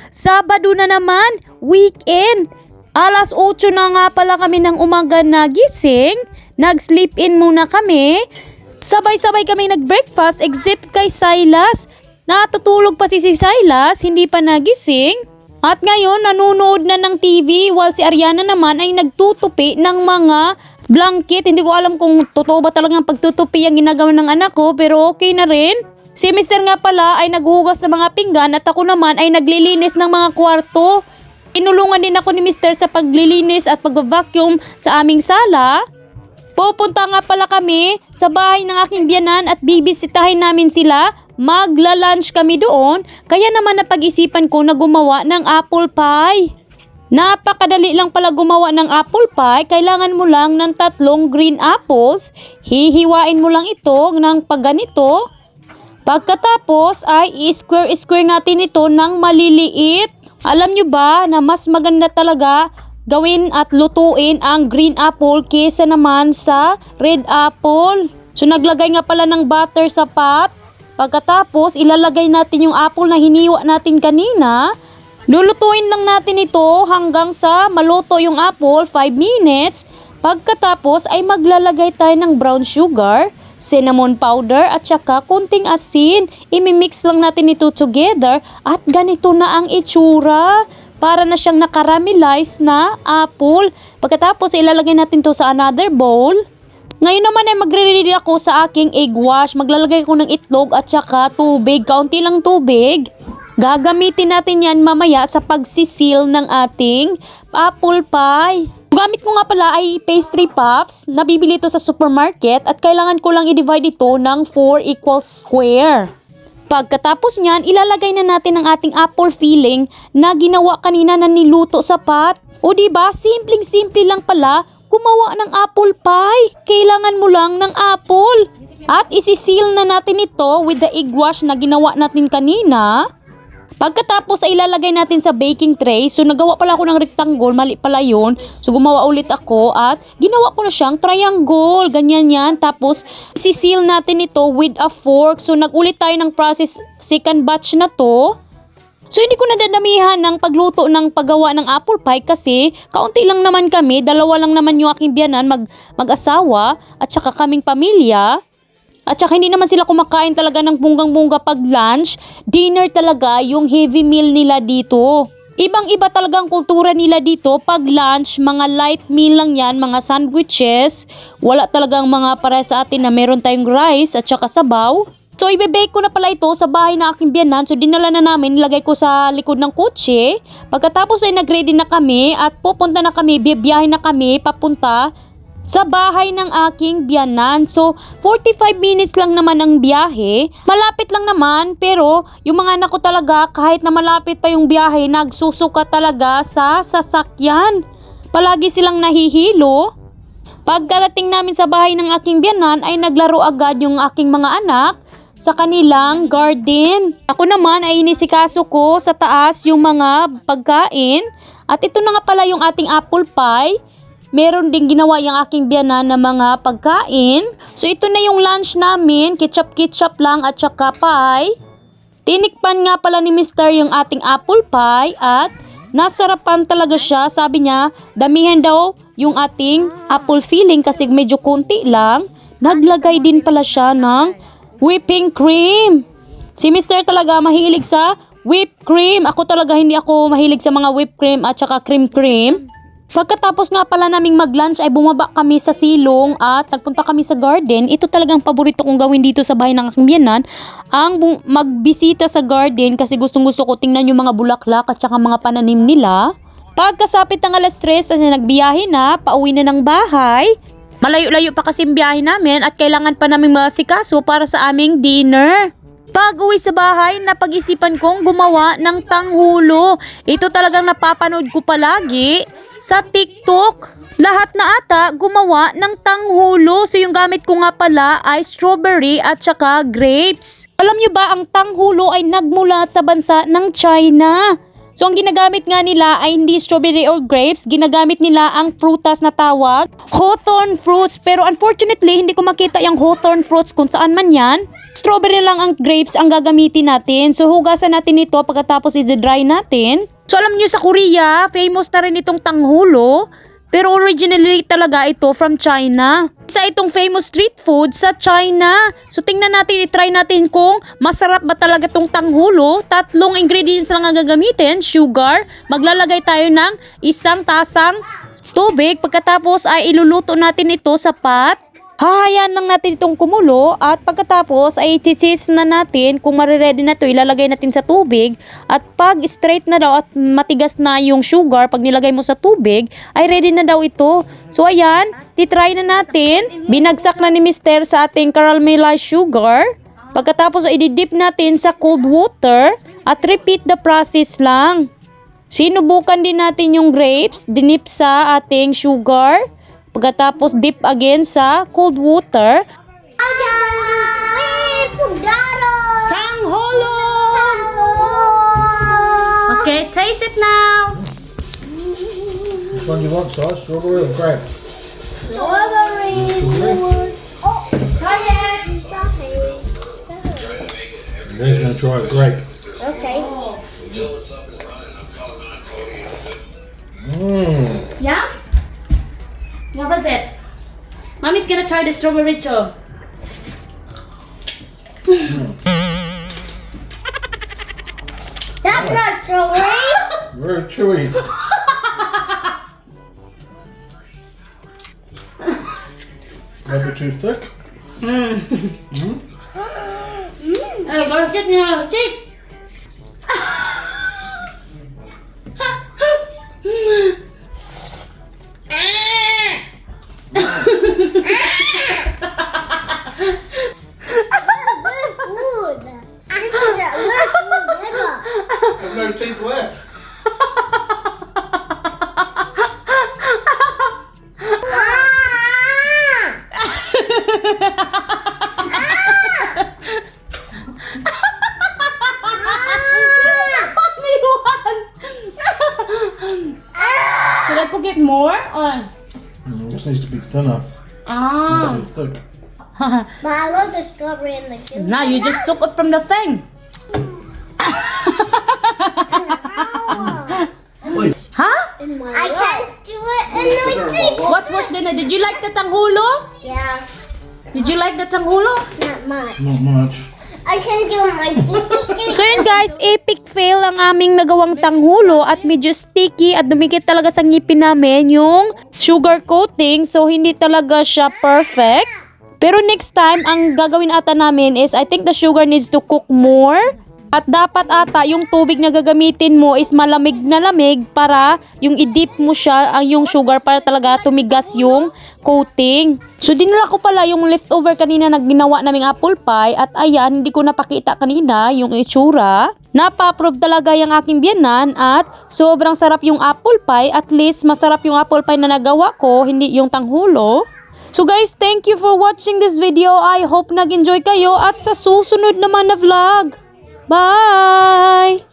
Sabado na naman, weekend. Alas 8 na nga pala kami ng umaga nagising. Nag-sleep in muna kami. Sabay-sabay kami nag-breakfast except kay Silas. Natutulog pa si Silas, hindi pa nagising. At ngayon, nanunood na ng TV while si Ariana naman ay nagtutupi ng mga blanket. Hindi ko alam kung totoo ba talagang pagtutupi ang ginagawa ng anak ko, pero okay na rin. Si Mr. nga pala ay naghuhugas ng mga pinggan at ako naman ay naglilinis ng mga kwarto. Inulungan din ako ni Mr. sa paglilinis at pag-vacuum sa aming sala. Pupunta nga pala kami sa bahay ng aking biyanan at bibisitahin namin sila. Magla-lunch kami doon, kaya naman napag-isipan ko na gumawa ng apple pie. Napakadali lang pala gumawa ng apple pie, kailangan mo lang ng 3 green apples. Hihiwain mo lang ito ng pagganito. Pagkatapos ay i-square natin ito ng maliliit. Alam nyo ba na mas maganda talaga gawin at lutuin ang green apple kesa naman sa red apple. So naglagay nga pala ng butter sa pot. Pagkatapos ilalagay natin yung apple na hiniwa natin kanina. Lulutuin lang natin ito hanggang sa maluto yung apple, 5 minutes. Pagkatapos ay maglalagay tayo ng brown sugar, cinnamon powder at saka kunting asin. Imimix lang natin ito together at ganito na ang itsura. Para na siyang nakaramelize na apple. Pagkatapos ilalagay natin to sa another bowl. Ngayon naman ay magre-ready ako sa aking egg wash. Maglalagay ko ng itlog at saka tubig. Kaunti lang tubig. Gagamitin natin yan mamaya sa pagsisil ng ating apple pie. Gamit ko nga pala ay pastry puffs. Nabibili ito sa supermarket at kailangan ko lang i-divide ito ng 4 equal square. Pagkatapos niyan, ilalagay na natin ang ating apple filling na ginawa kanina na niluto sa pot. O diba, simpleng-simple lang pala gumawa ng apple pie. Kailangan mo lang ng apple. At isisil na natin ito with the egg wash na ginawa natin kanina. Pagkatapos ay ilalagay natin sa baking tray. So nagawa pala ako ng rectangle, mali pala yun. So gumawa ulit ako at ginawa ko na siyang triangle. Ganyan yan. Tapos isisil natin ito with a fork. So nagulit tayo ng process second batch na to. So hindi ko nadadamihan ng pagluto ng paggawa ng apple pie kasi kaunti lang naman kami. 2 lang naman yung aking biyanan mag-asawa at saka kaming pamilya. At saka hindi naman sila kumakain talaga ng bunggang-bungga pag lunch. Dinner talaga yung heavy meal nila dito. Ibang-iba talaga ang kultura nila dito. Pag lunch, mga light meal lang yan, mga sandwiches. Wala talagang mga para sa atin na meron tayong rice at saka sabaw. So ibe-bake ko na pala ito sa bahay na aking biyanan. So dinala na namin, nilagay ko sa likod ng kotse. Pagkatapos ay nag-ready na kami at pupunta na kami, biyahe na kami papunta sa bahay ng aking biyanan. So, 45 minutes lang naman ang biyahe. Malapit lang naman, pero yung mga anak ko talaga, kahit na malapit pa yung biyahe, nagsusuka talaga sa sasakyan. Palagi silang nahihilo. Pagkarating namin sa bahay ng aking biyanan, ay naglaro agad yung aking mga anak sa kanilang garden. Ako naman ay inisikaso ko sa taas yung mga pagkain. At ito na nga pala yung ating apple pie. Meron ding ginawa yung aking biyanan na mga pagkain. So ito na yung lunch namin, ketchup lang at saka pie. Tinikpan nga pala ni Mr. yung ating apple pie at nasarapan talaga siya. Sabi niya, damihan daw yung ating apple filling kasi medyo konti lang. Naglagay din pala siya ng whipping cream. Si Mr. talaga mahilig sa whipped cream. Ako talaga hindi ako mahilig sa mga whipped cream at saka cream. Pagkatapos nga pala naming mag-lunch ay bumaba kami sa silong at nagpunta kami sa garden. Ito talagang paborito kong gawin dito sa bahay ng aking biyanan. Ang magbisita sa garden kasi gustong-gusto ko tingnan yung mga bulaklak at saka mga pananim nila. Pagkasapit ng alas 3 ay nagbiyahe na, pauwi na ng bahay. Malayo-layo pa kasi ang biyahe namin at kailangan pa namin masikaso para sa aming dinner. Pag-uwi sa bahay, napag-isipan kong gumawa ng tanghulo. Ito talagang napapanood ko palagi sa TikTok. Lahat na ata gumawa ng tanghulo. So yung gamit ko nga pala ay strawberry at saka grapes. Alam nyo ba ang tanghulo ay nagmula sa bansa ng China. So ang ginagamit nga nila ay hindi strawberry or grapes, ginagamit nila ang prutas na tawag hawthorn fruits. Pero unfortunately, hindi ko makita yung hawthorn fruits kung saan man yan. Strawberry lang ang grapes ang gagamitin natin. So hugasan natin ito pagkatapos i-dry natin. So alam niyo sa Korea, famous na rin itong tanghulo. Pero originally talaga ito from China. Isa itong famous street food sa China. So tingnan natin, i-try natin kung masarap ba talaga itong tanghulo. 3 ingredients lang ang gagamitin. Sugar. Maglalagay tayo ng 1 tasang tubig. Pagkatapos ay iluluto natin ito sa pot. Hahayaan lang natin itong kumulo at pagkatapos ay i-cheese na natin kung mariready na ito, ilalagay natin sa tubig at pag straight na daw at matigas na yung sugar, pag nilagay mo sa tubig, ay ready na daw ito. So ayan, titry na natin. Binagsak na ni Mister sa ating caramelized sugar. Pagkatapos ay i-dip natin sa cold water at repeat the process lang. Sinubukan din natin yung grapes, dinip sa ating sugar. Pagkatapos dip again sa cold water. Tanghulo! Okay, taste it now. Which one do you want, Sai? Strawberry or grape? Strawberry. Oh, Try it! He's going to try a grape. okay. Yeah? What was it? Mommy's gonna try the strawberry too. That's not strawberry. Very chewy. Maybe too thick. Hey, go sit now, sit. Food. This is a good food ever. I've no teeth left. Should I cook it more or? This needs to be thinner. Ah. Too thick. But I love the strawberry and the sugar. Now you just took it from the thing. Wait. Huh? I can't do it in my teeth. What's worse than that? Did you like the tanghulo? Yeah, Did you like the tanghulo? not much. Not much. I can do my teeth. So yun guys, epic fail ang aming nagawang tanghulo at medyo sticky at dumikit talaga sa ngipin namin yung sugar coating. So hindi talaga siya perfect. Pero next time, ang gagawin ata namin is I think the sugar needs to cook more. At dapat ata yung tubig na gagamitin mo is malamig na lamig para yung i-dip mo siya, ang yung sugar para talaga tumigas yung coating. So dinala ko pala yung leftover kanina na ginawa naming apple pie at ayan, hindi ko napakita kanina yung itsura. Napa-approve talaga yung aking biyanan at sobrang sarap yung apple pie. At least masarap yung apple pie na nagawa ko, hindi yung tanghulo. So guys, thank you for watching this video. I hope nag-enjoy kayo at sa susunod naman na vlog. Bye!